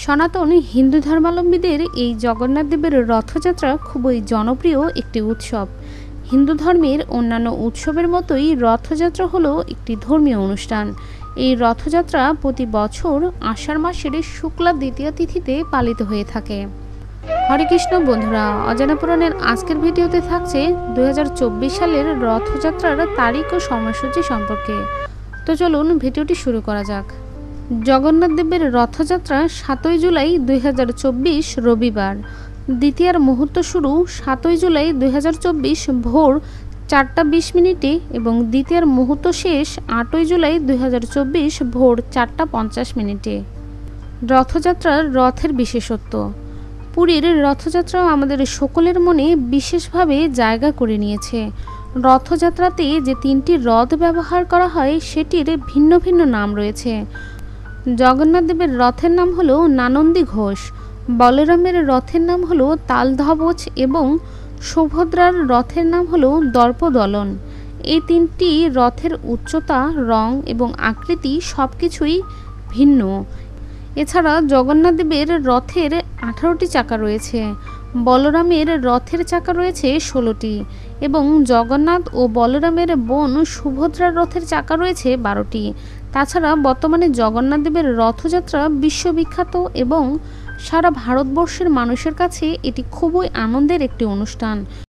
সনাতন হিন্দু ধর্মাবলম্বীদের এই জগন্নাথ দেবের রথযাত্রা খুবই জনপ্রিয় একটি উৎসব। হিন্দু ধর্মের অন্যান্য উৎসবের মতোই রথযাত্রা হলো একটি ধর্মীয় অনুষ্ঠান। এই রথযাত্রা প্রতি বছর আষাঢ় মাসের শুক্লা দ্বিতীয়া তিথিতে পালিত হয়ে থাকে। হরে কৃষ্ণ বন্ধুরা, অজানা পুরাণের আজকের ভিডিওতে থাকছে 2024 সালের রথযাত্রার তারিখ ও সময়সূচি সম্পর্কে। তো চলুন ভিডিওটি শুরু করা যাক। জগন্নাথ দেবের রথযাত্রা 7 জুলাই 2024 রবিবার। দ্বিতীয়ার মুহূর্ত শুরু 7 জুলাই 2024 ভোর 4টা 20 মিনিটে এবং দ্বিতীয়ার মুহূর্ত শেষ 8 জুলাই 2024 ভোর 4টা 50 মিনিটে। রথযাত্রার রথের বিশেষত্ব। পুরীর রথযাত্রা আমাদের সকলের মনে বিশেষভাবে জায়গা করে নিয়েছে। রথযাত্রাতে যে 3টি রথ ব্যবহার করা হয় সেটির ভিন্ন ভিন্ন নাম রয়েছে। জগন্নাথ দেবের রথের নাম হলো নানন্দী ঘোষ, বলরামের রথের নাম হলো তালধ্বজ এবং সুভদ্রার রথের নাম হলো দর্পদলন। এই 3টি রথের উচ্চতা, রং এবং আকৃতি সবকিছুই ভিন্ন। এছাড়া জগন্নাথ দেবের রথের 18টি চাকা রয়েছে, বলরামের রথের চাকা রয়েছে 16টি এবং জগন্নাথ ও বলরামের বোন সুভদ্রার রথের চাকা রয়েছে 12টি। তাছাড়া বর্তমানে জগন্নাথ দেবের রথযাত্রা বিশ্ববিখ্যাত এবং সারা ভারতবর্ষের মানুষের কাছে এটি খুবই আনন্দের একটি অনুষ্ঠান।